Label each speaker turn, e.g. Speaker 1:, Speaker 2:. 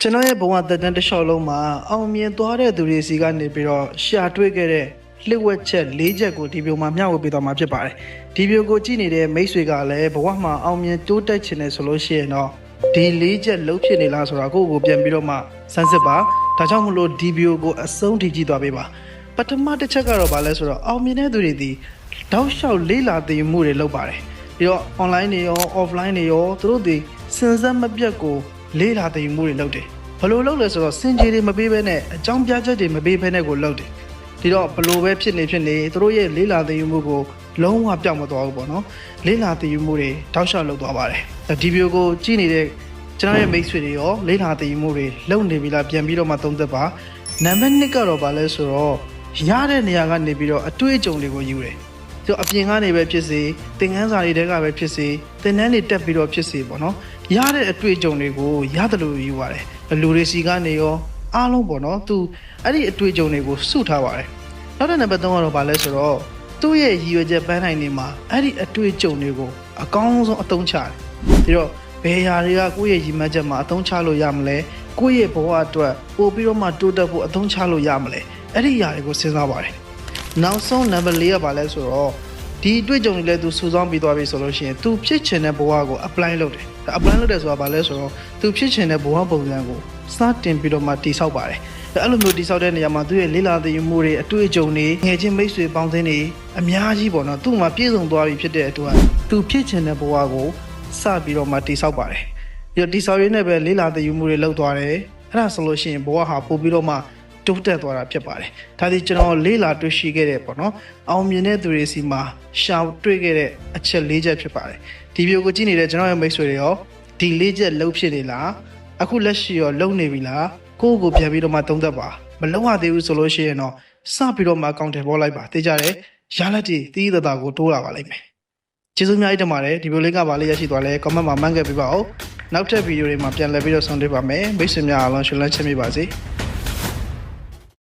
Speaker 1: ကျွန်တော်ရဲ့ဘဝသက်တမ်းတစ်လျှောက်လုံးမှာအောင်မြင်သွားတဲ့သူတွေစီကနေပြီးတော့ရှာတွေ့ခဲ့တဲ့လျှို့ဝှက်ချက်၄ချက်ကိုဒီဗီဒီယိုမှာမျှဝေပေးသွားမှာဖြစ်ပါတယ်။ဒီဗီဒီယိုကိုကြည့်နေတဲ့မိတ်ဆွေကလည်းဘဝမှာအောင်မြင်တိုးတက်ချင်တယ်ဆိုလို့ရှိရင်တော့ဒီ၄ချက်လုံးဖြစ်နေလားဆိုတာကိုပြန်ပြီးတော့မှစမ်းစစ်ပါ။ဒါကြောင့်မလို့ဒီဗီဒီယိုကိုအဆုံးထိကြည့်သွားပေးပါ။ပထမတစ်ချက်ကတော့ဗာလဲဆိုတော့အောင်မြင်တဲ့သူတွေဒီတောက်လျှောက်လေးလာသိမှုတွေလုပ်ပါတယ်။ပြီးတော့ online တွေရော offline တွေရောသူတို့ဒီစဉ်ဆက်မပြတ်ကိုလေးလာသိမှုတွေလုပ်တယ်။ဘလို့လုပ်လဲဆိုတော့စင်ကြေတွေမပေးဘဲနဲ့အကြောင်းပြချက်တွေမပေးဘဲနဲ့ကိုလုပ်တယ်ဒီတော့ဘလို့ပဲဖြစ်နေသူတို့ရဲ့လေးလာသိမှုကိုလုံးဝပြောင်းမသွားဘူးပေါ့နော်လေးလာသိမှုတွေတောက်လျှောက်လုပ်သွားပါတယ်ဒီဗီဒီယိုကိုကြည့်နေတဲ့ကျွန်တော်ရဲ့မိတ်ဆွေတွေရောလေးလာသိမှုတွေလုပ်နေပြီလားပြန်ပြီးတော့မှသုံးသပ်ပါနံပါတ်1ကတော့ဗာလဲဆိုတော့ရတဲ့နေရာကနေပြီးတော့အတွေ့အကြုံတွေကိုယူတယ်သူအပြင်ကနေပဲဖြစ်စေသင်ခန်းစာတွေတဲကပဲဖြစ်စေသင်တန်းတွေတက်ပြီးတော့ဖြစ်စေပေါ့နော်ရတဲ့အတွေ့အကြုံတွေကိုရတယ်လို့ယူပါတယ်လူတွေစီကနေရောအားလုံးပေါ့နော်သူအဲ့ဒီအတွေ့အကြုံတွေကိုစုထားပါတယ်နောက်တဲ့နံပါတ်3ကတော့ဗာလဲဆိုတော့သူ့ရဲ့ရည်ရွယ်ချက်ပန်းနိုင်နေမှာအဲ့ဒီအတွေ့အကြုံတွေကိုအကောင်းဆုံးအသုံးချတယ်ပြီးတော့ဘယ်ဟာတွေကကိုယ့်ရဲ့ရည်မှန်းချက်မှာအသုံးချလို့ရမလဲကိုယ့်ရဲ့ဘဝအတွက်ပို့ပြီးတော့မှတိုးတက်ဖို့အသုံးချလို့ရမလဲအဲ့ဒီຢာတွေကိုစဉ်းစားပါတယ်နောက်ဆုံးနံပါတ်4ကဗာလဲဆိုတော့ဒီအတွေ့အကြုံတွေလည်းသူစုဆောင်းပြီးသွားပြီဆိုလို့ရှိရင်သူဖြစ်ချင်တဲ့ဘဝကို apply လုပ်တယ် apply လုပ်တယ်ဆိုတာဗာလဲဆိုတော့သူဖြစ်ချင်တဲ့ဘဝပုံစံကိုစတင်ပြီးတော့မှတည်ဆောက်ပါတယ်အဲ့လိုမျိုးတည်ဆောက်တဲ့နေရာမှာသူ့ရဲ့လေးလာသိမှုတွေအတွေ့အကြုံတွေငယ်ချင်းမိတ်ဆွေပေါင်းသင်းတွေအများကြီးပေါ့နော်သူ့မှာပြည့်စုံသွားပြီဖြစ်တဲ့အတွက်သူဖြစ်ချင်တဲ့ဘဝကိုစပြီးတော့မှတည်ဆောက်ပါတယ်ပြီးတော့တည်ဆောက်ရင်းနဲ့ပဲလေးလာသိမှုတွေလောက်သွားတယ်အဲ့ဒါဆိုလို့ရှိရင်ဘဝဟာပို့ပြီးတော့မှတိုးတက်သွားတာဖြစ်ပါတယ်ဒါဒီကျွန်တော်လေးလာတွေ့ရှိခဲ့တဲ့ပေါ့နော်အောင်မြင်တဲ့သူတွေစီမှာရှာတွေ့ခဲ့တဲ့အချက်၄ချက်ဖြစ်ပါတယ်ဒီဗီဒီယိုကိုကြည့်နေတဲ့ကျွန်တော်ရဲ့မိတ်ဆွေတွေရောဒီ၄ချက်လုံးဖြစ်နေလားအခုလက်ရှိရောလုံးနေပြီလားကိုယ့်ကိုပြန်ပြီးတော့မှသုံးသပ်ပါမလုံးဝသေးဘူးဆိုလို့ရှိရင်တော့စပြီးတော့မှအကောင့်ထဲပေါ်လိုက်ပါသိကြတယ်ရလက်တီတီးသတာကိုတိုးလာပါလိမ့်မယ်ကျေးဇူးအများကြီးတင်ပါတယ်ဒီဗီဒီယိုလေးကပါလေးရရှိသွားလဲ comment မှာမှန်းခဲ့ပေးပါဦးနောက်ထပ်ဗီဒီယိုတွေမှာပြန်လည်ပြီးတော့ဆုံတွေ့ပါမယ်မိတ်ဆွေများအားလုံးရှင်လန်းချမ်းမြေ့ပါစေ